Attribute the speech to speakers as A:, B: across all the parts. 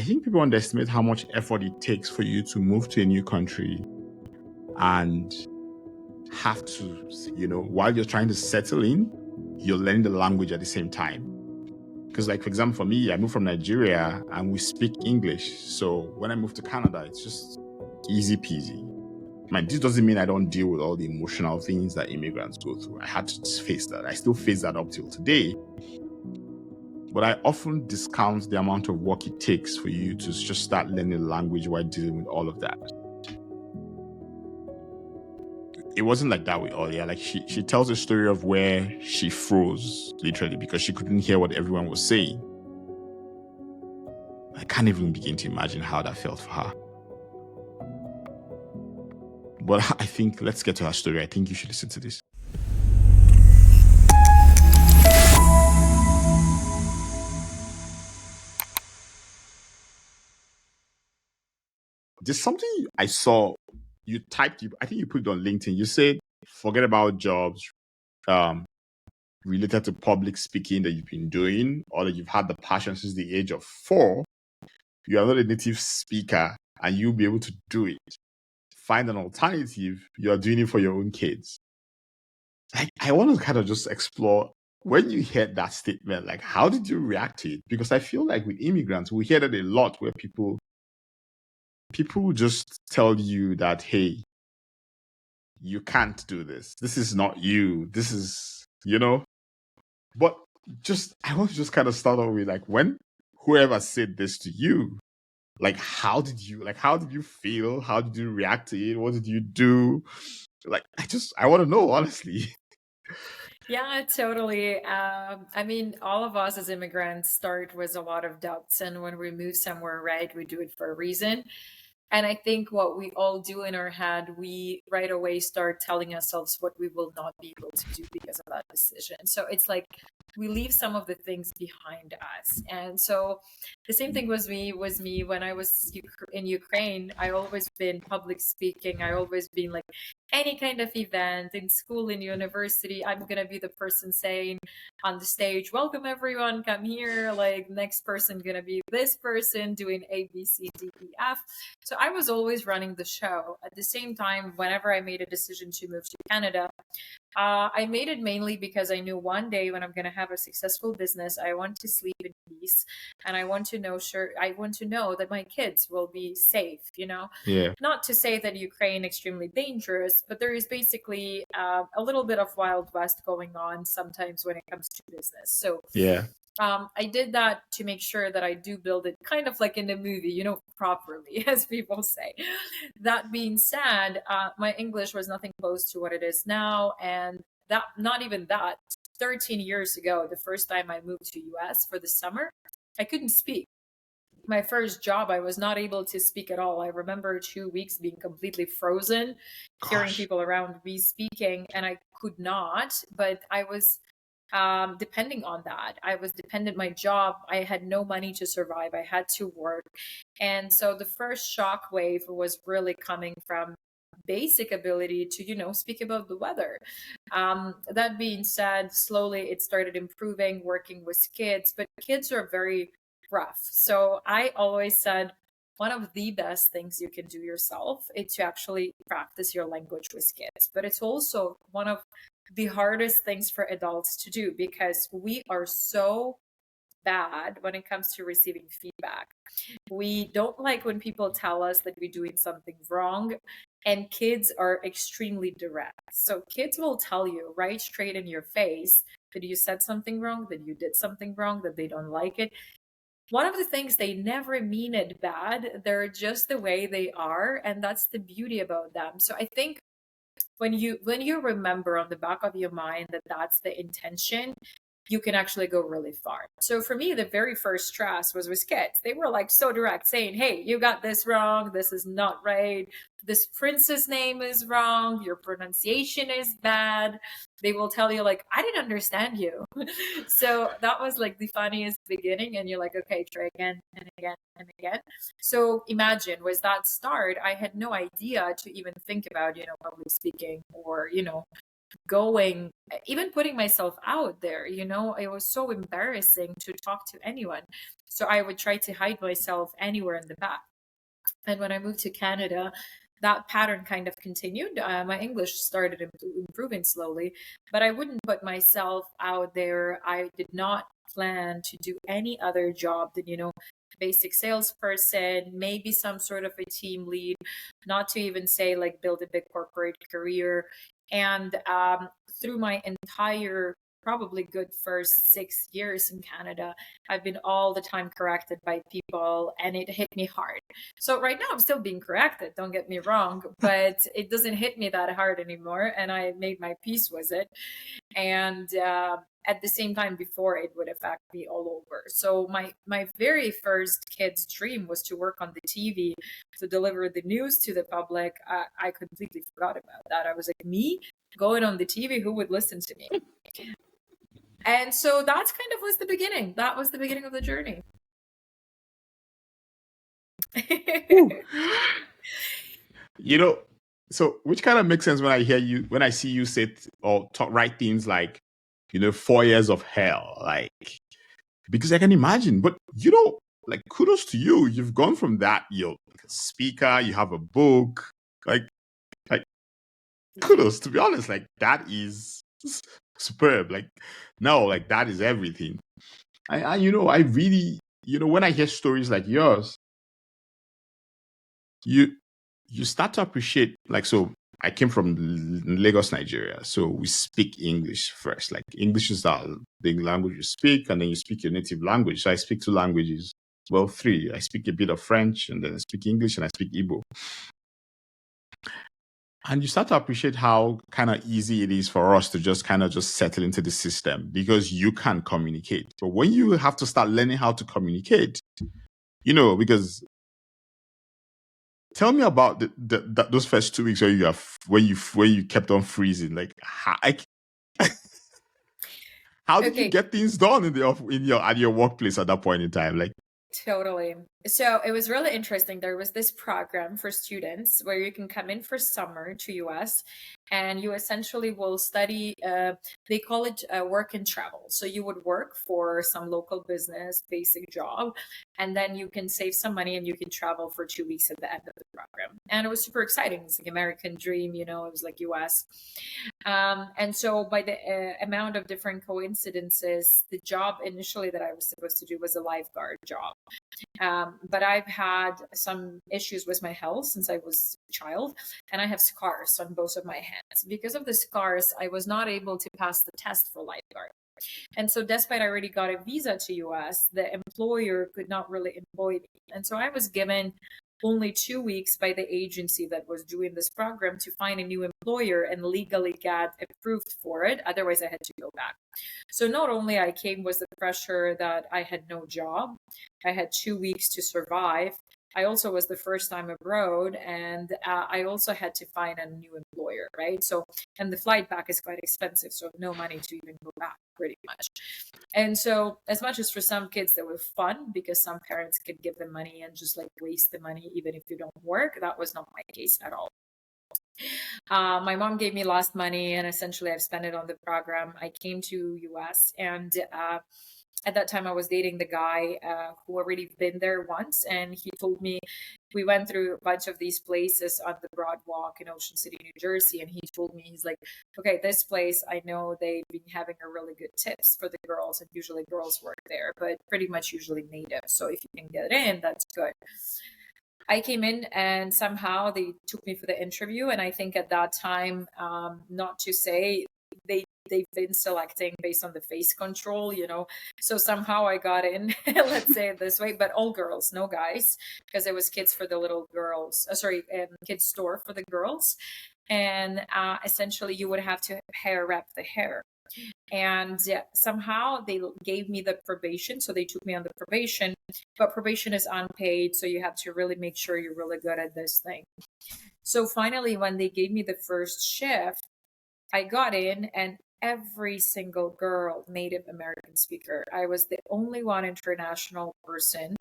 A: I think people underestimate how much effort it takes for you to move to a new country and have to, while you're trying to settle in, you're learning the language at the same time. Because, like, for example, for me, I moved from Nigeria and we speak English. So when I moved to Canada, it's just easy peasy. This doesn't mean I don't deal with all the emotional things that immigrants go through. I had to face that. I still face that up till today. But I often discount the amount of work it takes for you to just start learning the language while dealing with all of that. It wasn't like that with Olia. Like, she tells a story of where she froze, literally, because she couldn't hear what everyone was saying. I can't even begin to imagine how that felt for her. But I think, let's get to her story. I think you should listen to this. There's something I saw. You typed, I think you put it on LinkedIn. You said, forget about jobs related to public speaking that you've been doing or that you've had the passion since the age of 4. You are not a native speaker and you'll be able to do it. Find an alternative. You are doing it for your own kids. I want to kind of just explore, when you heard that statement, like, how did you react to it? Because I feel like with immigrants, we hear that a lot, where people just tell you that, hey, you can't do this. This is not you. This is, But I want to just kind of start off with, like, when whoever said this to you, like, how did you feel? How did you react to it? What did you do? Like, I want to know, honestly.
B: Yeah, totally. I mean, all of us as immigrants start with a lot of doubts. And when we move somewhere, right, we do it for a reason. And I think what we all do in our head, we right away start telling ourselves what we will not be able to do because of that decision. So it's like we leave some of the things behind us. And so the same thing was me when I was in Ukraine. I always been public speaking. I always been like, any kind of event in school, in university, I'm gonna be the person saying on the stage, welcome everyone, come here. Like, next person gonna be this person doing A, B, C, D, E, F. So I was always running the show. At the same time, whenever I made a decision to move to Canada, I made it mainly because I knew one day when I'm going to have a successful business, I want to sleep in peace, and I want to know that my kids will be safe.
A: Yeah.
B: Not to say that Ukraine extremely dangerous, but there is basically a little bit of Wild West going on sometimes when it comes to business. So
A: Yeah.
B: I did that to make sure that I do build it kind of like in the movie, properly, as people say. That being said, my English was nothing close to what it is now. And that, not even that, 13 years ago, the first time I moved to US for the summer, I couldn't speak. My first job, I was not able to speak at all. I remember 2 weeks being completely frozen, hearing people around me speaking, and I could not, but I was depending on that. I was dependent. My job, I had no money to survive. I had to work. And so the first shock wave was really coming from basic ability to, speak about the weather. That being said, slowly it started improving, working with kids, but kids are very rough. So I always said, one of the best things you can do yourself is to actually practice your language with kids. But it's also one of the hardest things for adults to do because we are so bad when it comes to receiving feedback. We don't like when people tell us that we're doing something wrong, and kids are extremely direct. So kids will tell you right straight in your face that you said something wrong, that you did something wrong, that they don't like it. One of the things, they never mean it bad. They're just the way they are, and that's the beauty about them. So I think when you remember on the back of your mind that that's the intention, you can actually go really far. So for me, the very first stress was with kids. They were like so direct, saying, hey, you got this wrong, this is not right, this prince's name is wrong, your pronunciation is bad. They will tell you, like, I didn't understand you. So that was like the funniest beginning, and you're like, okay, try again and again and again. So imagine, with that start, I had no idea to even think about, public speaking or, going, even putting myself out there, it was so embarrassing to talk to anyone. So I would try to hide myself anywhere in the back. And when I moved to Canada, that pattern kind of continued. My English started improving slowly, but I wouldn't put myself out there. I did not plan to do any other job than, basic salesperson, maybe some sort of a team lead, not to even say like build a big corporate career. And through my entire probably good first 6 years in Canada, I've been all the time corrected by people, and it hit me hard. So right now I'm still being corrected, don't get me wrong, but it doesn't hit me that hard anymore, and I made my peace with it. And at the same time, before, it would affect me all over. So my very first kid's dream was to work on the TV, to deliver the news to the public. I completely forgot about that. I was like, me going on the TV, who would listen to me? And so that's kind of was the beginning. That was the beginning of the journey.
A: So which kind of makes sense when I see you say or write things like, 4 years of hell, like, because I can imagine, but like, kudos to you. You've gone from that, you're like a speaker, you have a book, like, kudos, to be honest, like, that is superb. Like, no, like, that is everything. I really, when I hear stories like yours, you start to appreciate, like, so I came from Lagos, Nigeria, so we speak English first. Like, English is the language you speak, and then you speak your native language. So I speak two languages, well, three. I speak a bit of French, and then I speak English, and I speak Igbo. And you start to appreciate how kind of easy it is for us to just settle into the system because you can communicate. But when you have to start learning how to communicate, because tell me about those first 2 weeks where you kept on freezing. Like, how did you get things done at your workplace at that point in time? Like,
B: totally. So it was really interesting. There was this program for students where you can come in for summer to US, and you essentially will study, they call it work and travel. So you would work for some local business, basic job, and then you can save some money and you can travel for 2 weeks at the end of the program. And it was super exciting. It's like American dream, it was like US. And so by the amount of different coincidences, the job initially that I was supposed to do was a lifeguard job. But I've had some issues with my health since I was a child, and I have scars on both of my hands. Because of the scars, I was not able to pass the test for lifeguard. And so despite I already got a visa to US, the employer could not really employ me. And so I was given only 2 weeks by the agency that was doing this program to find a new employer and legally get approved for it. Otherwise, I had to go back. So not only I came with the pressure that I had no job, I had 2 weeks to survive. I also was the first time abroad, and I also had to find a new employer, right? So, and the flight back is quite expensive, so no money to even go back, pretty much. And so, as much as for some kids that were fun because some parents could give them money and just like waste the money even if you don't work, that was not my case at all. My mom gave me last money, and essentially I've spent it on the program. I came to US, and at that time I was dating the guy who already been there once, and he told me, we went through a bunch of these places on the Broad Walk in Ocean City, New Jersey, and he told me, he's like, okay, this place, I know they've been having a really good tips for the girls, and usually girls work there, but pretty much usually native. So if you can get in, that's good. I came in, and somehow they took me for the interview. And I think at that time, not to say they've been selecting based on the face control, So somehow I got in, let's say it this way, but all girls, no guys, because it was kids for the little girls. Kids store for the girls. And essentially you would have to hair wrap the hair. And somehow they gave me the probation. So they took me on the probation, but probation is unpaid. So you have to really make sure you're really good at this thing. So finally, when they gave me the first shift, I got in, and every single girl, Native American speaker. I was the only one international person.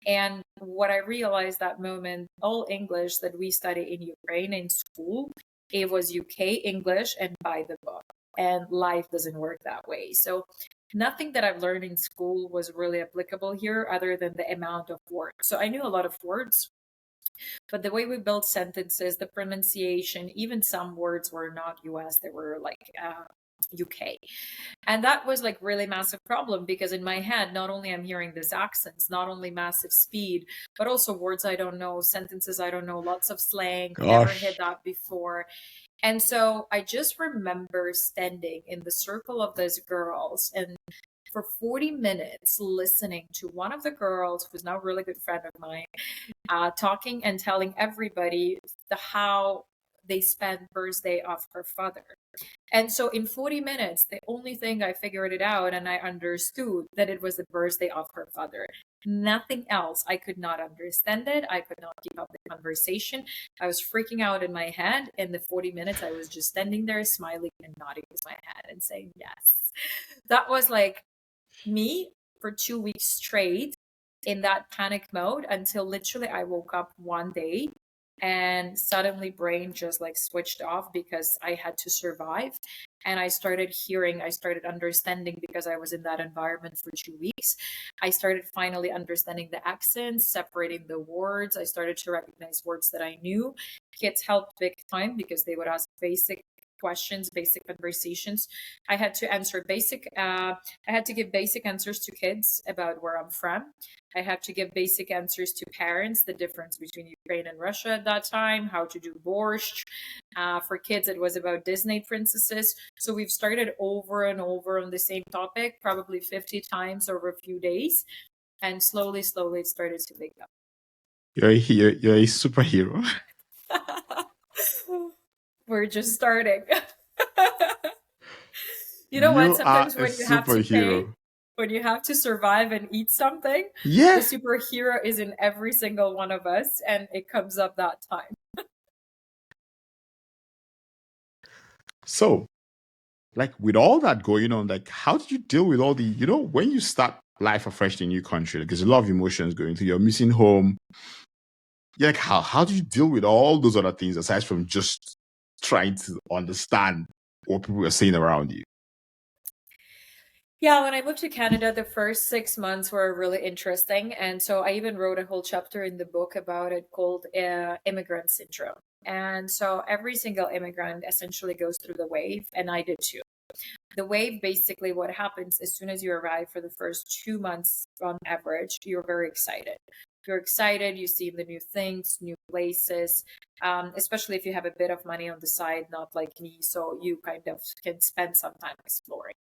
B: And what I realized that moment, all English that we study in Ukraine in school It was UK English and by the book. And life doesn't work that way. So nothing that I've learned in school was really applicable here other than the amount of words. So I knew a lot of words, but the way we built sentences, the pronunciation, even some words were not US, they were like UK. And that was like really massive problem because in my head, not only I'm hearing these accents, not only massive speed, but also words I don't know, sentences I don't know, lots of slang, never heard
A: Gosh.
B: that before. And so I just remember standing in the circle of those girls and for 40 minutes listening to one of the girls who's now a really good friend of mine talking and telling everybody how they spent birthday of her father. And so in 40 minutes, the only thing I figured it out and I understood that it was the birthday of her father. Nothing else. I could not understand it. I could not keep up the conversation. I was freaking out in my head. In the 40 minutes, I was just standing there smiling and nodding with my head and saying yes. That was like me for 2 weeks straight in that panic mode until literally I woke up one day and suddenly brain just like switched off because I had to survive. And I started hearing, I started understanding because I was in that environment for 2 weeks. I started finally understanding the accents, separating the words. I started to recognize words that I knew. Kids helped big time because they would ask basic questions, basic conversations. I had to answer I had to give basic answers to kids about where I'm from. I had to give basic answers to parents, the difference between Ukraine and Russia at that time, how to do borscht. For kids, it was about Disney princesses. So we've started over and over on the same topic, probably 50 times over a few days. And slowly, slowly, it started to pick up.
A: You're a superhero.
B: We're just starting. You know what?
A: You are
B: Sometimes
A: a
B: when you have to pay,
A: superhero.
B: when you have to survive and eat something, the
A: Yeah.
B: superhero is in every single one of us, and it comes up that time.
A: So, like with all that going on, like how did you deal with all the, when you start life afresh in a new country, like there's a lot of emotions going through, you're missing home. Yeah, like how do you deal with all those other things aside from just trying to understand what people are saying around you?
B: Yeah, when I moved to Canada, the first 6 months were really interesting. And so I even wrote a whole chapter in the book about it called Immigrant Syndrome. And so every single immigrant essentially goes through the wave, and I did too. The wave, basically, what happens as soon as you arrive for the first 2 months on average, you're very excited. You're excited, you see the new things, new places, especially if you have a bit of money on the side, not like me. So you kind of can spend some time exploring.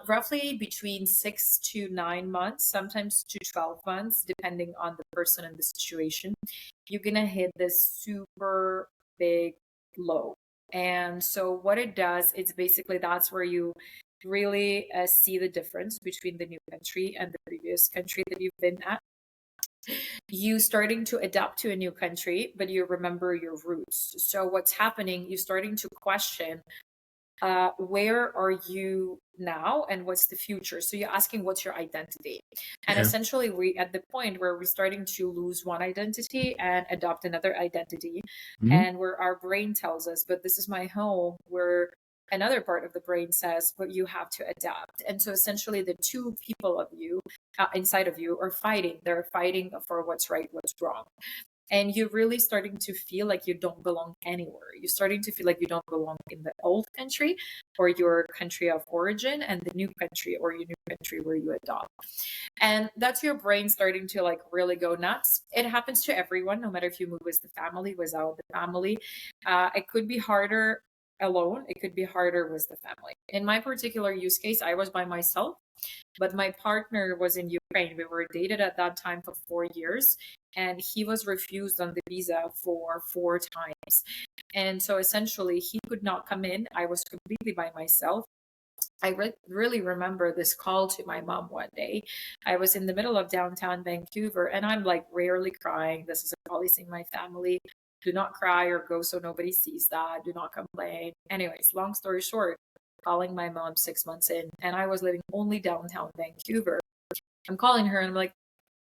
B: Roughly between 6 to 9 months, sometimes to 12 months, depending on the person and the situation, you're going to hit this super big low. And so what it does, it's basically that's where you really see the difference between the new country and the previous country that you've been at. You starting to adapt to a new country, but you remember your roots. So what's happening, you're starting to question where are you now and what's the future. So you're asking what's your identity, and
A: Yeah.
B: essentially we at the point where we're starting to lose one identity and adopt another identity,
A: Mhm.
B: and where our brain tells us, but this is my home, where another part of the brain says, but you have to adapt. And so essentially the two people of you inside of you are fighting. They're fighting for what's right, what's wrong, and you're really starting to feel like you don't belong anywhere. You're starting to feel like you don't belong in the old country or your country of origin, and the new country or your new country where you adopt. And that's your brain starting to like really go nuts. It happens to everyone, no matter if you move with the family, without the family. It could be harder alone, it could be harder with the family. In my particular use case, I was by myself, but my partner was in Ukraine. We were dated at that time for 4 years, and he was refused on the visa for 4 times. And so essentially, he could not come in. I was completely by myself. I really remember this call to my mom one day. I was in the middle of downtown Vancouver, and I'm like rarely crying. This is a policy in my family. Do not cry or go so nobody sees that. Do not complain. Anyways, long story short, calling my mom 6 months in, and I was living only downtown Vancouver. I'm calling her and I'm like,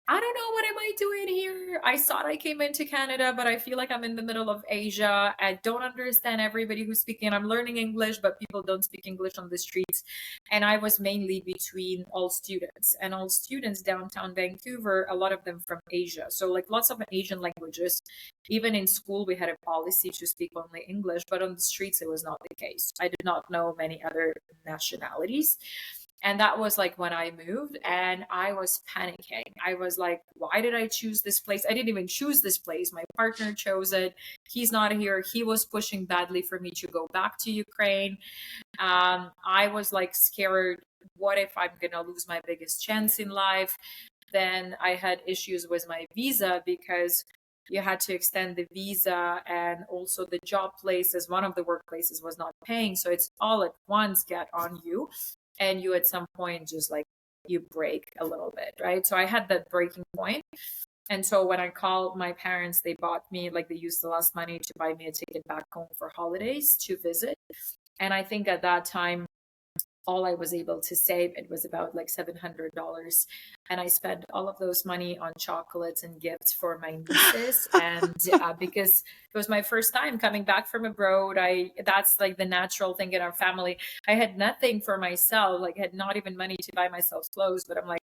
B: I don't know, what am I doing here? I thought I came into Canada, but I feel like I'm in the middle of Asia. I don't understand everybody who's speaking. I'm learning English, but people don't speak English on the streets. And I was mainly between all students, and all students downtown Vancouver, a lot of them from Asia. So like lots of Asian languages. Even in school, we had a policy to speak only English, but on the streets, it was not the case. I did not know many other nationalities. And that was like when I moved, and I was panicking. I was like, why did I choose this place? I didn't even choose this place. My partner chose it. He's not here. He was pushing badly for me to go back to Ukraine. I was like scared. What if I'm going to lose my biggest chance in life? Then I had issues with my visa because you had to extend the visa, and also the job places, one of the workplaces was not paying. So it's all at once get on you. And you at some point just like you break a little bit, right? So I had that breaking point. And so when I called my parents, they bought me, like they used the last money to buy me a ticket back home for holidays to visit. And I think at that time, all I was able to save, it was about like $700. And I spent all of those money on chocolates and gifts for my nieces. And because it was my first time coming back from abroad, that's like the natural thing in our family. I had nothing for myself, like had not even money to buy myself clothes, but I'm like,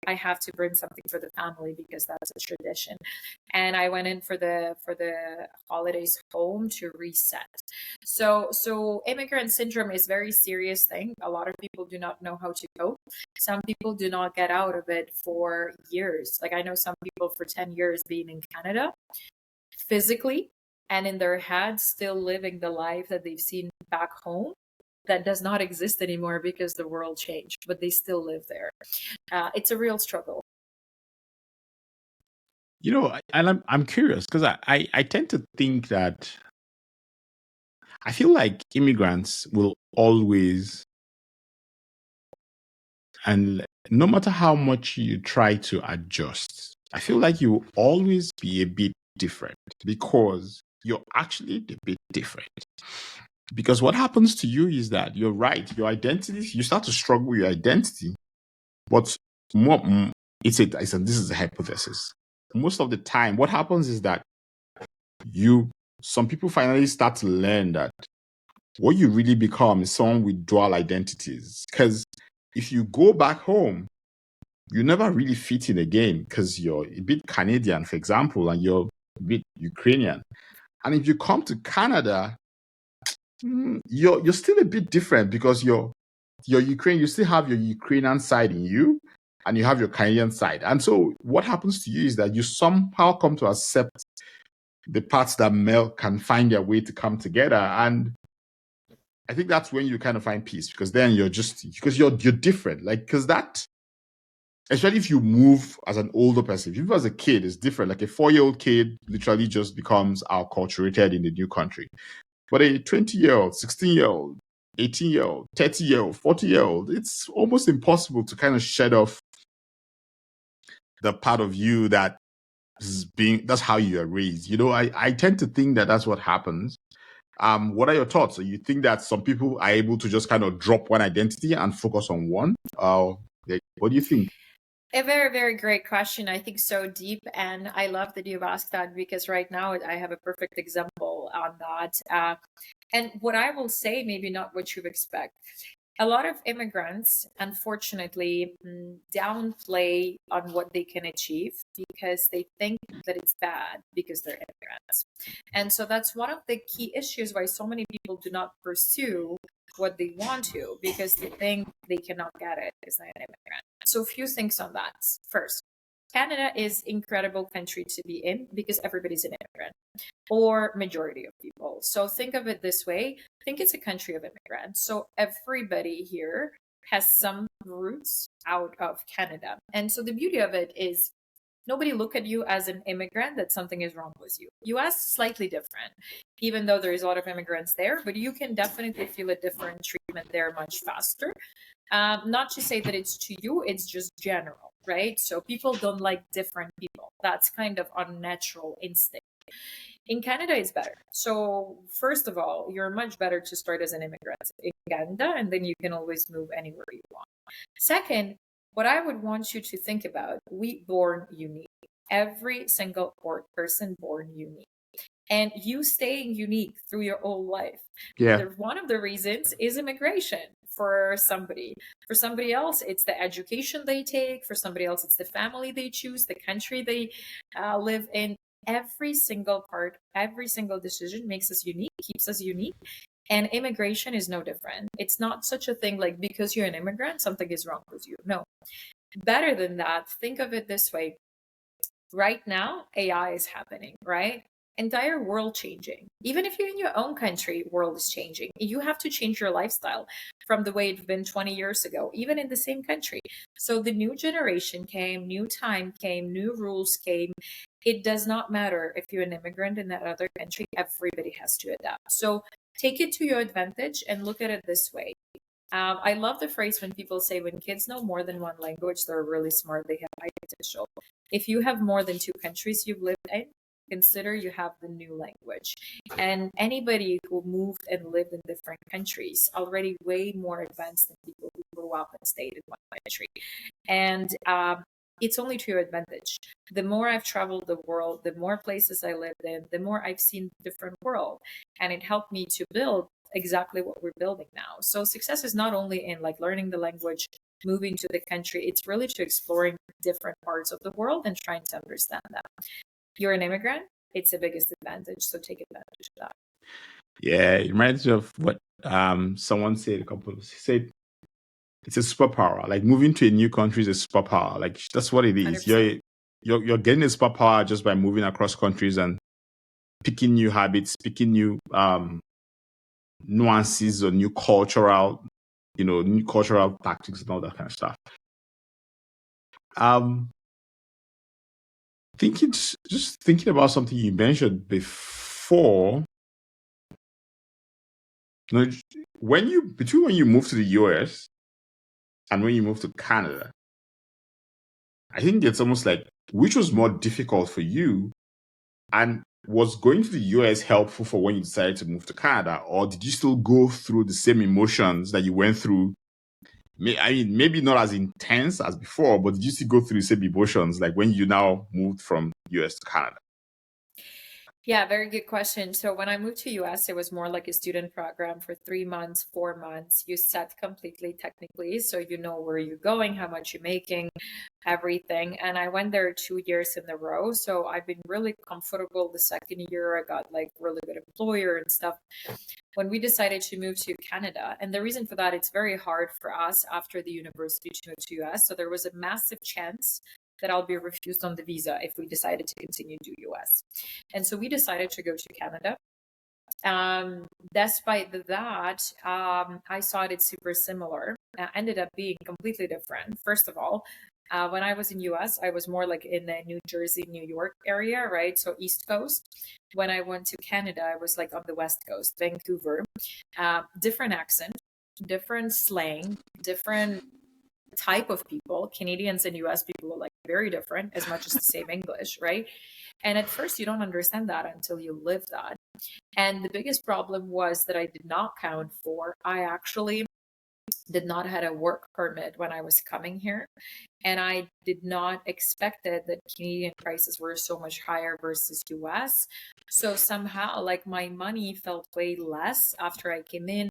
B: I have to bring something for the family because that's a tradition. And I went in for the holidays home to reset. So immigrant syndrome is a very serious thing. A lot of people do not know how to cope. Some people do not get out of it for years. Like I know some people for 10 years being in Canada physically and in their head still living the life that they've seen back home that does not exist anymore because the world changed, but they still live there. It's a real struggle.
A: And I'm curious because I tend to think that I feel like immigrants will always, and no matter how much you try to adjust, I feel like you will always be a bit different because you're actually a bit different. Because what happens to you is that you're right, your identity, you start to struggle with your identity, but more, this is a hypothesis. Most of the time, what happens is that some people finally start to learn that what you really become is someone with dual identities. Because if you go back home, you never really fit in again because you're a bit Canadian, for example, and you're a bit Ukrainian. And if you come to Canada, you're still a bit different because you're Ukrainian. You still have your Ukrainian side in you, and you have your Canadian side. And so what happens to you is that you somehow come to accept the parts that can find their way to come together. And I think that's when you kind of find peace, because then you're different. Like, because that, especially if you move as an older person, if you move as a kid, it's different. Like a 4-year-old kid literally just becomes acculturated in the new country. But a 20-year-old, 16-year-old, 18-year-old, 30-year-old, 40-year-old, it's almost impossible to kind of shed off the part of you that's how you are raised. I tend to think that that's what happens. What are your thoughts? So you think that some people are able to just kind of drop one identity and focus on one? What do you think?
B: A very, very great question. I think so deep. And I love that you've asked that because right now I have a perfect example on that. And what I will say, maybe not what you expect. A lot of immigrants, unfortunately, downplay on what they can achieve because they think that it's bad because they're immigrants. And so that's one of the key issues why so many people do not pursue what they want to because they think they cannot get it because they're an immigrant. So a few things on that. First, Canada is incredible country to be in because everybody's an immigrant or majority of people. So think of it this way. Think it's a country of immigrants. So everybody here has some roots out of Canada. And so the beauty of it is nobody look at you as an immigrant that something is wrong with you. US slightly different, even though there is a lot of immigrants there, but you can definitely feel a different treatment there much faster. Not to say that it's to you, it's just general, right? So people don't like different people. That's kind of unnatural instinct. In Canada, it's better. So first of all, you're much better to start as an immigrant in Canada, and then you can always move anywhere you want. Second, what I would want you to think about, we born unique. Every single person born unique. And you staying unique through your whole life.
A: Yeah.
B: One of the reasons is immigration for somebody. For somebody else, it's the education they take. For somebody else, it's the family they choose, the country they live in. Every single part, every single decision makes us unique, keeps us unique. And immigration is no different. It's not such a thing like because you're an immigrant, something is wrong with you. No. Better than that, think of it this way. Right now, AI is happening, right? Entire world changing. Even if you're in your own country, world is changing. You have to change your lifestyle from the way it's been 20 years ago, even in the same country. So the new generation came, new time came, new rules came. It does not matter if you're an immigrant in that other country, everybody has to adapt. So take it to your advantage and look at it this way. I love the phrase when people say when kids know more than one language, they're really smart, they have high potential. If you have more than two countries you've lived in, consider you have the new language. And anybody who moved and lived in different countries already way more advanced than people who grew up and stayed in one country. And it's only to your advantage. The more I've traveled the world, the more places I lived in, the more I've seen different world. And it helped me to build exactly what we're building now. So success is not only in like learning the language, moving to the country, it's really to exploring different parts of the world and trying to understand that. You're an immigrant, it's the biggest advantage. So take advantage of that.
A: Yeah, it reminds me of what someone said said it's a superpower. Like moving to a new country is a superpower. Like that's what it is.
B: 100%.
A: You're getting a superpower just by moving across countries and picking new habits, picking new nuances or new cultural tactics and all that kind of stuff. Thinking about something you mentioned before. When you moved to the US and when you moved to Canada, I think it's almost like which was more difficult for you, and was going to the US helpful for when you decided to move to Canada, or did you still go through the same emotions that you went through? I mean, maybe not as intense as before, but did you still go through the same emotions like when you now moved from US to Canada?
B: Yeah, very good question. So when I moved to US, it was more like a student program for 3 months, 4 months. You set completely technically, so you know where you're going, how much you're making, everything. And I went there 2 years in a row. So I've been really comfortable. The second year, I got like really good employer and stuff. When we decided to move to Canada, and the reason for that, it's very hard for us after the university to move to US. So there was a massive chance that I'll be refused on the visa if we decided to continue to US. And so we decided to go to Canada. Despite that, I saw it super similar. Ended up being completely different. First of all, when I was in US, I was more like in the New Jersey, New York area, right? So East Coast. When I went to Canada, I was like on the West Coast, Vancouver. Different accent, different slang, different type of people. Canadians and US people are like very different as much as the same English, right? And at first you don't understand that until you live that. And the biggest problem was that I did not count for, I actually did not had a work permit when I was coming here. And I did not expect it that Canadian prices were so much higher versus US. So somehow like my money felt way less after I came in.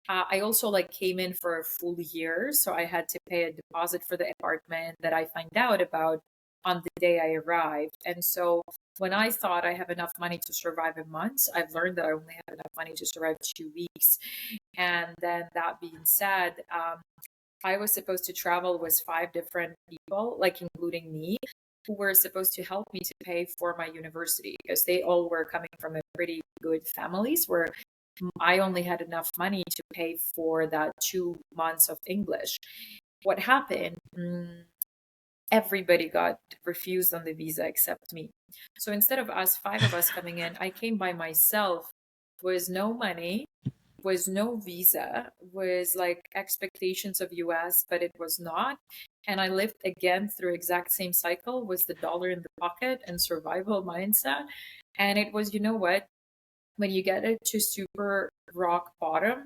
B: I also like came in for a full year. So I had to pay a deposit for the apartment that I find out about on the day I arrived. And so when I thought I have enough money to survive a month, I've learned that I only have enough money to survive 2 weeks. And then that being said, I was supposed to travel with 5 different people, like including me, who were supposed to help me to pay for my university because they all were coming from a pretty good families where I only had enough money to pay for that 2 months of English. What happened? Everybody got refused on the visa except me. So instead of us, 5 of us coming in, I came by myself with no money, was no visa, was like expectations of US, but it was not. And I lived again through exact same cycle with the dollar in the pocket and survival mindset. And it was, you know what? When you get it to super rock bottom,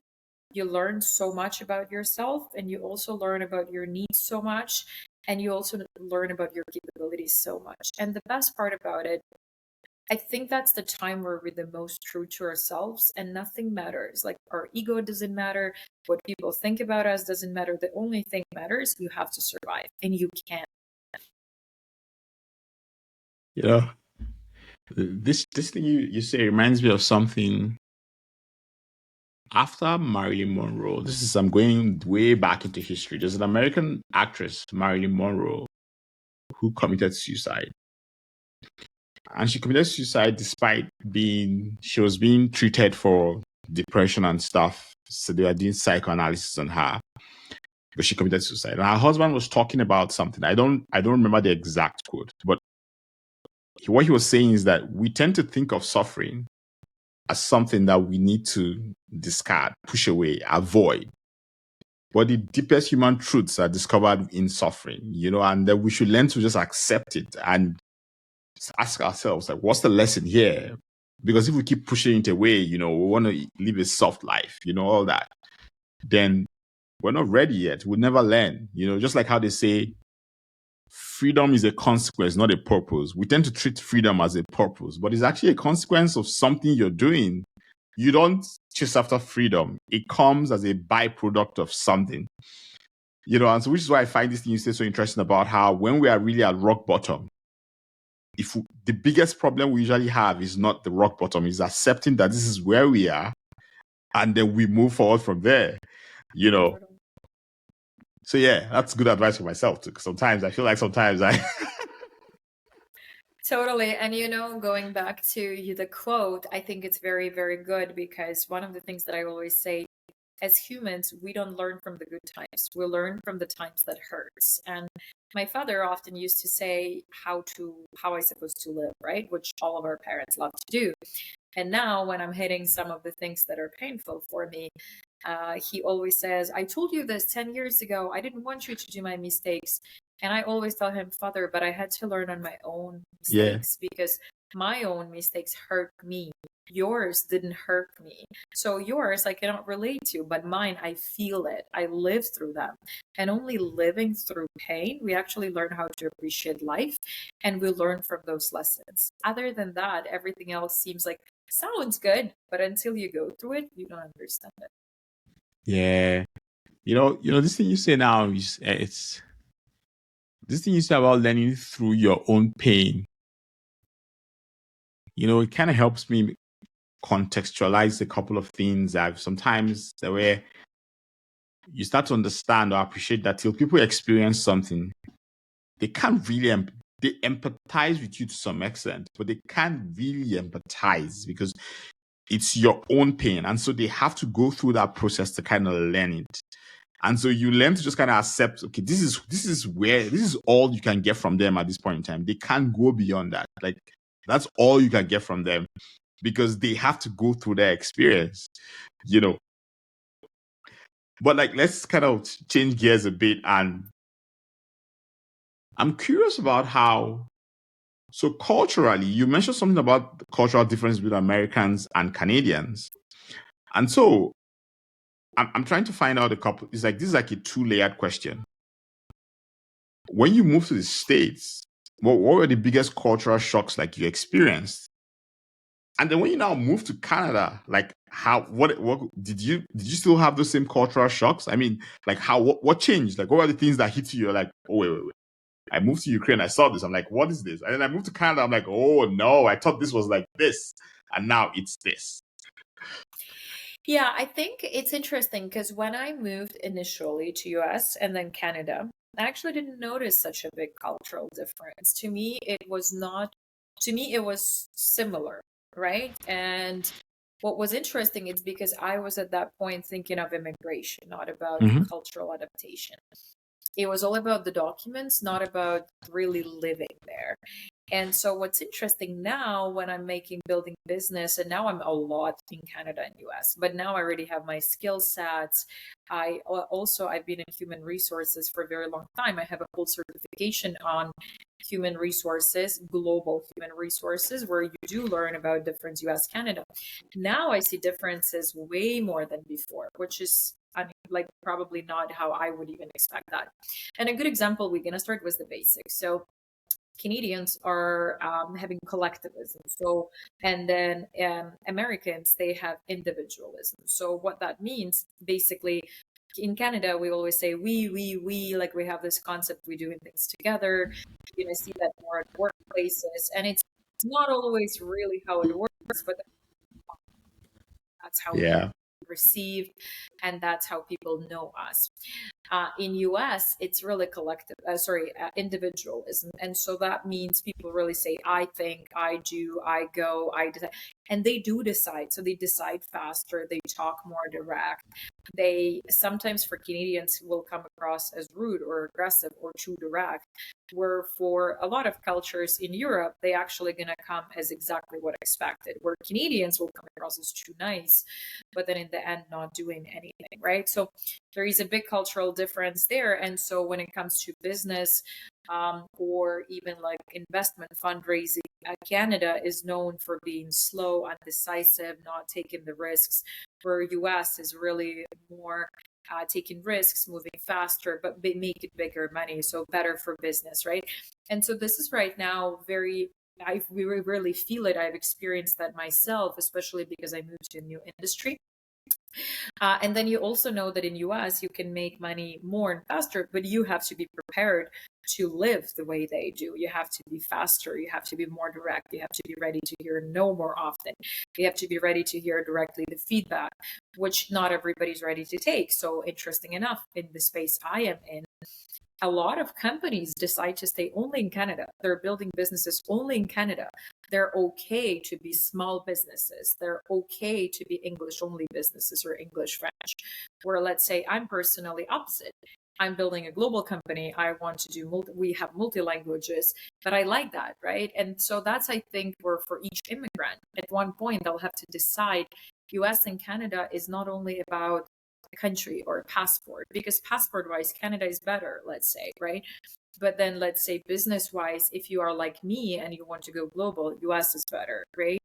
B: you learn so much about yourself and you also learn about your needs so much. And you also learn about your capabilities so much. And the best part about it, I think that's the time where we're the most true to ourselves and nothing matters. Like our ego doesn't matter. What people think about us doesn't matter. The only thing matters, you have to survive and you can.
A: You know, this thing you say reminds me of something after Marilyn Monroe. I'm going way back into history. There's an American actress, Marilyn Monroe, who committed suicide. And she committed suicide despite she was being treated for depression and stuff. So they were doing psychoanalysis on her. But she committed suicide. And her husband was talking about something. I don't remember the exact quote, but what he was saying is that we tend to think of suffering as something that we need to discard, push away, avoid. But the deepest human truths are discovered in suffering, and that we should learn to just accept it and ask ourselves, like, what's the lesson here? Because if we keep pushing it away, we want to live a soft life, all that, then we're not ready yet. We'll never learn, just like how they say freedom is a consequence, not a purpose. We tend to treat freedom as a purpose, but it's actually a consequence of something you're doing. You don't chase after freedom. It comes as a byproduct of something, and so which is why I find this thing you say so interesting about how when we are really at rock bottom, the biggest problem we usually have is not the rock bottom, is accepting that this is where we are, and then we move forward from there, So yeah, that's good advice for myself too. Because sometimes I feel like I
B: Totally. And going back to the quote, I think it's very, very good because one of the things that I always say, as humans, we don't learn from the good times. We learn from the times that hurts. And my father often used to say how I supposed to live, right? Which all of our parents love to do. And now when I'm hitting some of the things that are painful for me, he always says, I told you this 10 years ago. I didn't want you to do my mistakes. And I always tell him, Father, but I had to learn on my own mistakes because my own mistakes hurt me. Yours didn't hurt me. So yours I cannot relate to, but mine, I feel it. I live through them. And only living through pain, we actually learn how to appreciate life and we learn from those lessons. Other than that, everything else seems like sounds good, but until you go through it, you don't understand it.
A: Yeah. This thing you say now it's this thing you say about learning through your own pain. It kind of helps me contextualize a couple of things I've sometimes the way you start to understand or appreciate that till people experience something, they can't really they empathize with you to some extent, but they can't really empathize because it's your own pain. And so they have to go through that process to kind of learn it. And so you learn to just kind of accept, okay, this is all you can get from them at this point in time. They can't go beyond that. Like, that's all you can get from them because they have to go through their experience, But like, let's kind of change gears a bit. And I'm curious about so culturally, you mentioned something about the cultural difference between Americans and Canadians. And so I'm trying to find out a couple. This is like a 2-layered question. When you moved to the States, what were the biggest cultural shocks like you experienced? And then when you now move to Canada, like what did you still have those same cultural shocks? I mean, like what changed? Like what were the things that hit you? You're like, oh wait. I moved to Ukraine, I saw this. I'm like, what is this? And then I moved to Canada. I'm like, oh no, I thought this was like this. And now it's this.
B: Yeah, I think it's interesting because when I moved initially to US and then Canada, I actually didn't notice such a big cultural difference. To me, it was similar, right? And what was interesting is because I was at that point thinking of immigration, not about cultural adaptation. It was all about the documents, not about really living there. And so what's interesting now when I'm building business, and now I'm a lot in Canada and US, but now I already have my skill sets. I've been in human resources for a very long time. I have a full certification on human resources, global human resources, where you do learn about difference US, Canada. Now I see differences way more than before, which is like probably not how I would even expect that. And a good example we're gonna start with the basics. So Canadians are having collectivism. So, and then Americans, they have individualism. So, what that means basically, in Canada, we always say we, like we have this concept, we're doing things together. You're going to see that more at workplaces. And it's not always really how it works, but that's how we
A: Yeah.
B: received, and that's how people know us. In US, it's really individualism. And so that means people really say, I think, I do, I go, I decide. And they do decide. So they decide faster, they talk more direct. They sometimes, for Canadians, will come across as rude or aggressive or too direct, where for a lot of cultures in Europe, they actually going to come as exactly what expected, where Canadians will come across as too nice, but then in the end, not doing anything, right? So there is a big cultural difference there. And so when it comes to business, or even like investment fundraising, Canada is known for being slow, undecisive, not taking the risks, where US is really more taking risks, moving faster, but make it bigger money, so better for business, right? And so this is right now we really feel it. I've experienced that myself, especially because I moved to a new industry. And then you also know that in US you can make money more and faster, but you have to be prepared to live the way they do. You have to be faster. You have to be more direct. You have to be ready to hear no more often. You have to be ready to hear directly the feedback, which not everybody's ready to take. So interesting enough, in the space I am in, a lot of companies decide to stay only in Canada. They're building businesses only in Canada. They're okay to be small businesses. They're okay to be English only businesses or English French. Where, let's say, I'm personally opposite. I'm building a global company. I want to do we have multi languages, but I like that, right? And so that's, I think, where for each immigrant, at one point they'll have to decide. US and Canada is not only about country or passport, because passport wise Canada is better, let's say, right? But then let's say business wise, if you are like me and you want to go global, US is better, right?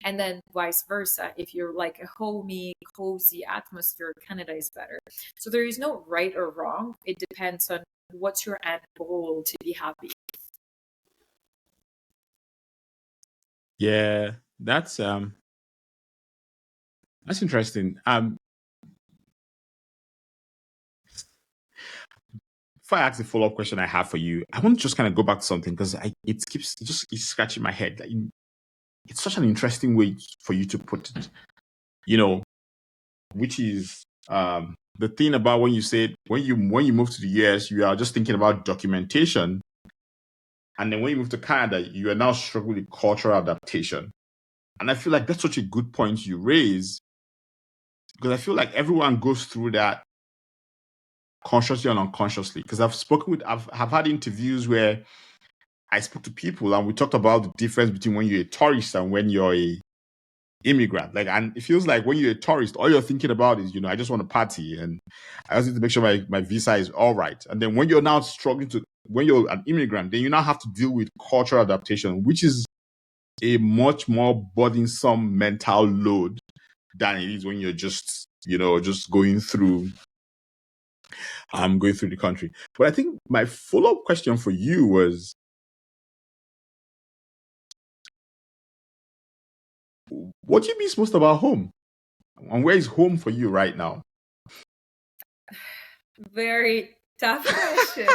B: And then vice versa, if you're like a homey cozy atmosphere, Canada is better. So there is no right or wrong. It depends on what's your end goal to be happy.
A: Yeah, that's interesting. If I ask the follow-up question I have for you, I want to just kind of go back to something because it's scratching my head. Like, it's such an interesting way for you to put it, which is the thing about when you said when you move to the US, you are just thinking about documentation, and then when you move to Canada, you are now struggling with cultural adaptation. And I feel like that's such a good point you raise, because I feel like everyone goes through that consciously and unconsciously. Because I've had interviews where I spoke to people and we talked about the difference between when you're a tourist and when you're a immigrant. Like, and it feels like when you're a tourist, all you're thinking about is, I just want to party and I just need to make sure my visa is all right. And then when you're now when you're an immigrant, then you now have to deal with cultural adaptation, which is a much more burdensome mental load than it is when you're just, just going through the country. But I think my follow-up question for you was, what do you miss most about home? And where is home for you right now?
B: Very tough question.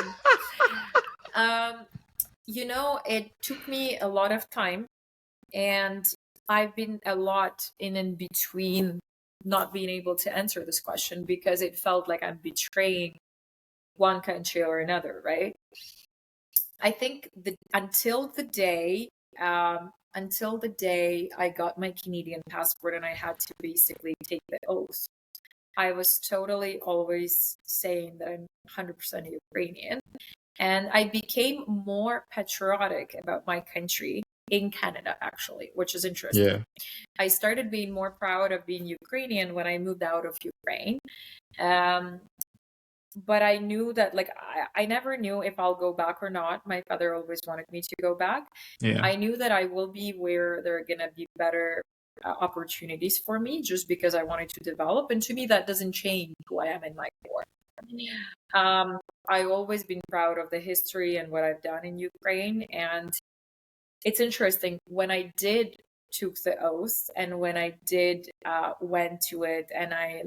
B: It took me a lot of time, and I've been a lot in between not being able to answer this question because it felt like I'm betraying one country or another, right? I think until the day I got my Canadian passport and I had to basically take the oath, I was totally always saying that I'm 100% Ukrainian. And I became more patriotic about my country in Canada, actually, which is interesting.
A: Yeah.
B: I started being more proud of being Ukrainian when I moved out of Ukraine. But I knew that, like, I never knew if I'll go back or not. My father always wanted me to go back.
A: Yeah.
B: I knew that I will be where there are going to be better opportunities for me just because I wanted to develop. And to me, that doesn't change who I am in my core. I've always been proud of the history and what I've done in Ukraine. And it's interesting, when I did took the oath and when I did went to it, and I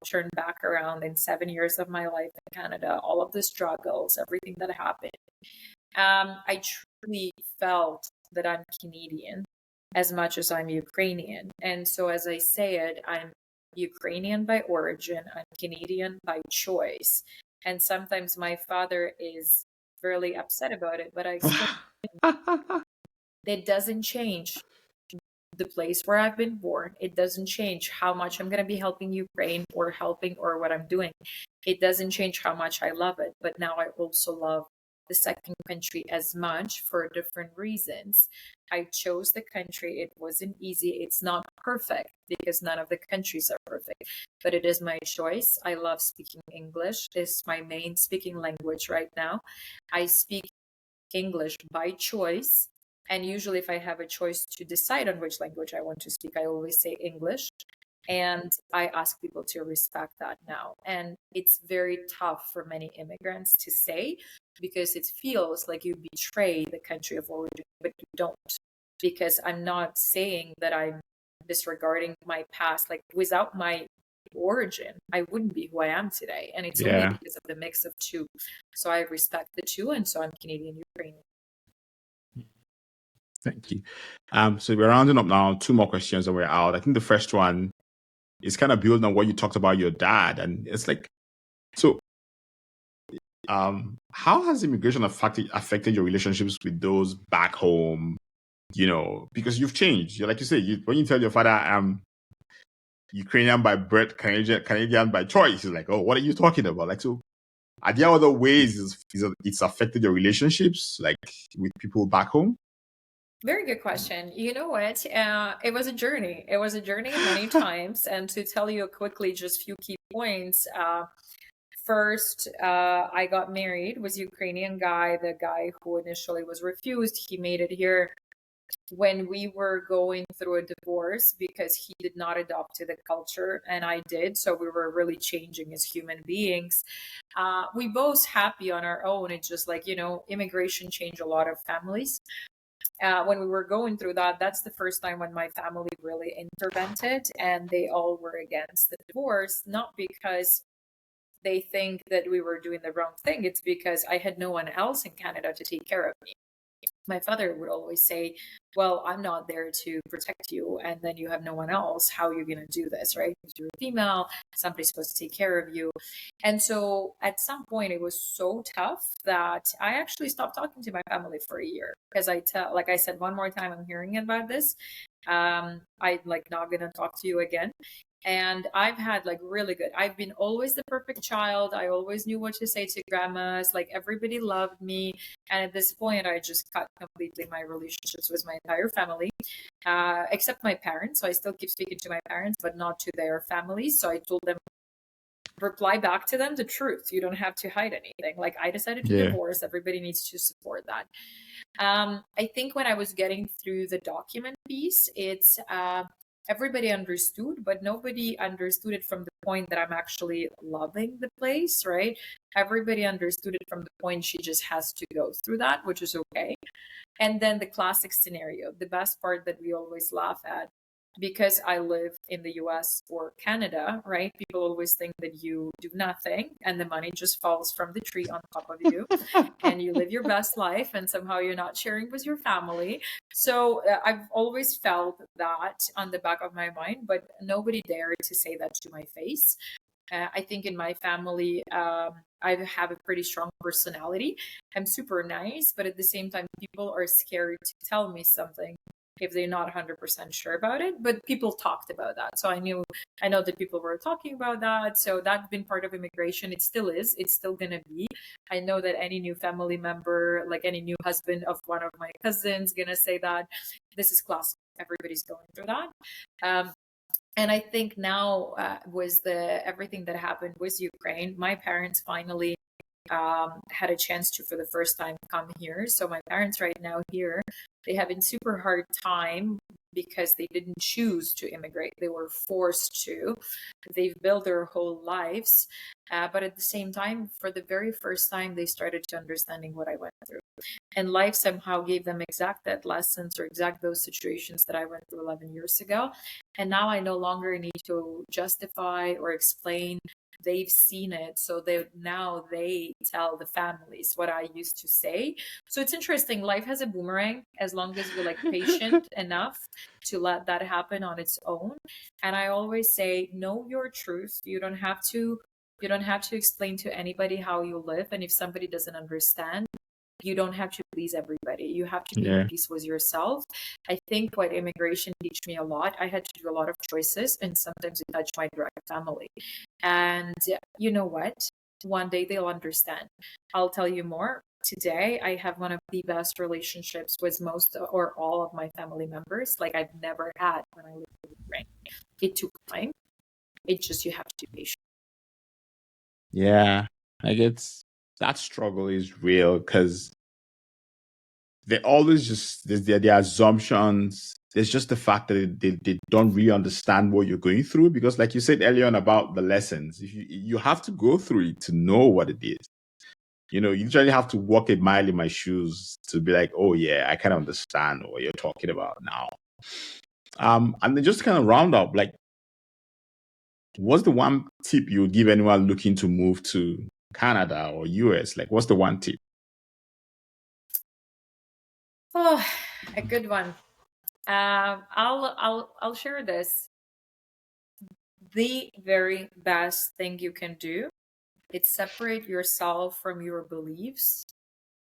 B: turned back around in 7 years of my life in Canada, all of the struggles, everything that happened, I truly felt that I'm Canadian as much as I'm Ukrainian. And so as I say it, I'm Ukrainian by origin, I'm Canadian by choice. And sometimes my father is really upset about it, but I explain it doesn't change the place where I've been born. It doesn't change how much I'm going to be helping Ukraine or helping or what I'm doing. It doesn't change how much I love it. But now I also love the second country as much for different reasons. I chose the country. It wasn't easy. It's not perfect because none of the countries are perfect, but it is my choice. I love speaking English. It's my main speaking language right now. I speak English by choice. And usually if I have a choice to decide on which language I want to speak, I always say English. And I ask people to respect that now. And it's very tough for many immigrants to say because it feels like you betray the country of origin, but you don't. Because I'm not saying that I'm disregarding my past. Like without my origin, I wouldn't be who I am today. And it's only because of the mix of two. So I respect the two. And so I'm Canadian Ukrainian.
A: Thank you. So we're rounding up now. Two more questions and we're out. I think the first one is kind of building on what you talked about your dad. And it's like, so how has immigration affected your relationships with those back home? Because you've changed. Like you say, when you tell your father, I'm Ukrainian by birth, Canadian by choice, he's like, oh, what are you talking about? Like, so are there other ways it's affected your relationships, like with people back home?
B: Very good question. You know what? It was a journey. It was a journey many times. And to tell you quickly, just a few key points. First, I got married, was a Ukrainian guy. The guy who initially was refused, he made it here when we were going through a divorce because he did not adopt to the culture and I did. So we were really changing as human beings. We both happy on our own. It's just like, immigration changed a lot of families. When we were going through that, that's the first time when my family really intervened and they all were against the divorce, not because they think that we were doing the wrong thing. It's because I had no one else in Canada to take care of me. My father would always say, well, I'm not there to protect you, and then you have no one else. How are you going to do this, right? You're a female, somebody's supposed to take care of you. And so at some point, it was so tough that I actually stopped talking to my family for a year because like I said, one more time, I'm hearing about this. I'm not going to talk to you again. And I've had I've been always the perfect child. I always knew what to say to grandmas. Like everybody loved me. And at this point, I just cut completely my relationships with my entire family, except my parents. So I still keep speaking to my parents, but not to their families. So I told them, reply back to them the truth. You don't have to hide anything. Like I decided to divorce. Everybody needs to support that. I think when I was getting through the document piece, it's everybody understood, but nobody understood it from the point that I'm actually loving the place, right? Everybody understood it from the point she just has to go through that, which is okay. And then the classic scenario, the best part that we always laugh at, because I live in the US or Canada, right? People always think that you do nothing and the money just falls from the tree on top of you and you live your best life and somehow you're not sharing with your family. So I've always felt that on the back of my mind, but nobody dared to say that to my face. I think in my family, I have a pretty strong personality. I'm super nice, but at the same time, people are scared to tell me something if they're not 100% sure about it. But people talked about that. So I know that people were talking about that. So that's been part of immigration. It still is. It's still going to be. I know that any new family member, like any new husband of one of my cousins, going to say that. This is classic. Everybody's going through that. And I think now was everything that happened with Ukraine, my parents finally had a chance to, for the first time, come here. So my parents right now here, they have a super hard time because they didn't choose to immigrate. They were forced to. They've built their whole lives. But at the same time, for the very first time, they started to understanding what I went through. And life somehow gave them exact that lessons or exact those situations that I went through 11 years ago. And now I no longer need to justify or explain. They've seen it, so now they tell the families what I used to say. So it's interesting. Life has a boomerang as long as you're like patient enough to let that happen on its own. And I always say, know your truth. You don't have to explain to anybody how you live. And if somebody doesn't understand, you don't have to please everybody. You have to be at peace with yourself. I think what immigration taught me a lot, I had to do a lot of choices, and sometimes it touched my direct family. And you know what? One day they'll understand. I'll tell you more. Today, I have one of the best relationships with most or all of my family members, like I've never had when I lived in Ukraine. It took time. It's just you have to be patient.
A: Yeah, like that struggle is real because they always just their assumptions. It's just the fact that they don't really understand what you're going through because, like you said earlier on about the lessons, you have to go through it to know what it is. You usually have to walk a mile in my shoes to be like, oh yeah, I kind of understand what you're talking about now. And then just kind of round up, like, what's the one tip you would give anyone looking to move to Canada or US? Like, what's the one tip?
B: Oh, a good one. I'll share this. The very best thing you can do is separate yourself from your beliefs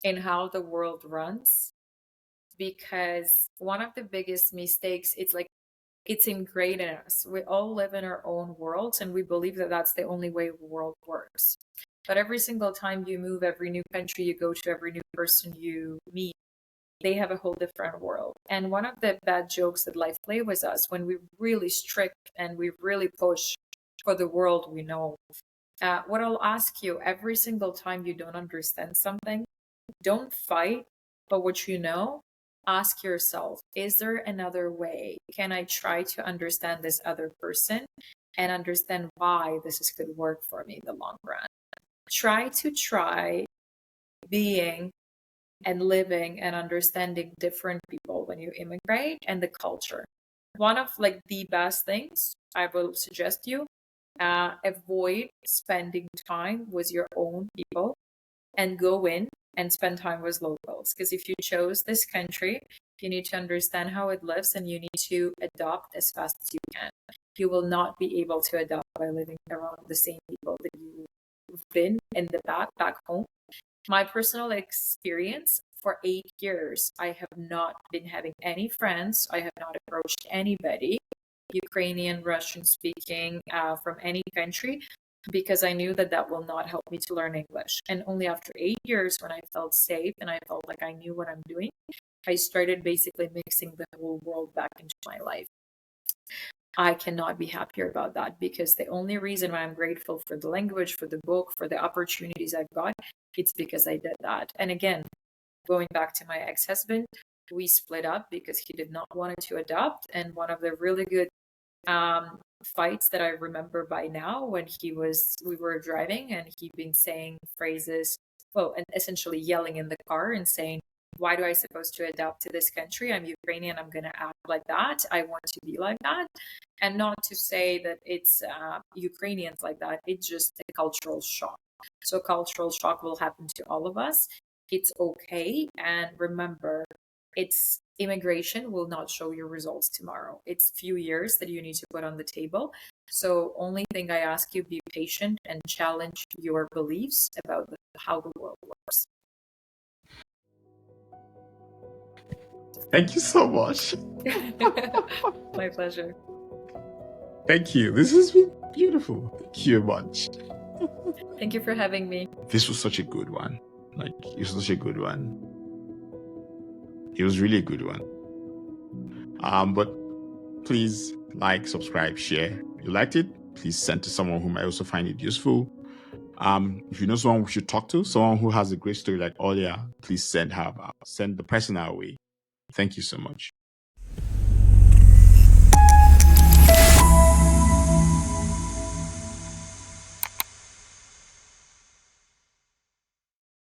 B: in how the world runs, because one of the biggest mistakes, it's ingrained in us. We all live in our own worlds and we believe that that's the only way the world works. But every single time you move, every new country you go to, every new person you meet, they have a whole different world. And one of the bad jokes that life play with us, when we really strict and we really push for the world we know, what I'll ask you every single time you don't understand something, don't fight, but what you know, ask yourself, is there another way? Can I try to understand this other person and understand why this is going to work for me in the long run? Try being and living and understanding different people when you immigrate and the culture. One of like the best things I will suggest you, avoid spending time with your own people and go in and spend time with locals. Because if you chose this country, you need to understand how it lives and you need to adopt as fast as you can. You will not be able to adopt by living around the same people that you've been in the back home. My personal experience, for 8 years, I have not been having any friends. I have not approached anybody, Ukrainian, Russian speaking, from any country, because I knew that will not help me to learn English. And only after 8 years, when I felt safe and I felt like I knew what I'm doing, I started basically mixing the whole world back into my life. I cannot be happier about that, because the only reason why I'm grateful for the language, for the book, for the opportunities I've got, it's because I did that. And again, going back to my ex-husband, we split up because he did not want to adopt. And one of the really good fights that I remember by now, when we were driving and he'd been saying phrases, and essentially yelling in the car and saying, why do I supposed to adapt to this country? I'm Ukrainian. I'm going to act like that. I want to be like that. And not to say that it's Ukrainians like that. It's just a cultural shock. So cultural shock will happen to all of us. It's okay. And remember, immigration will not show your results tomorrow. It's few years that you need to put on the table. So only thing I ask you, be patient and challenge your beliefs about how the world works.
A: Thank you so much.
B: My pleasure.
A: Thank you. This has been beautiful. Thank you much.
B: Thank you for having me.
A: This was such a good one. It was such a good one. It was really a good one. But please subscribe, share. If you liked it, please send to someone who might also find it useful. If you know someone we should talk to, someone who has a great story like Olia, please send the person our way. Thank you so much.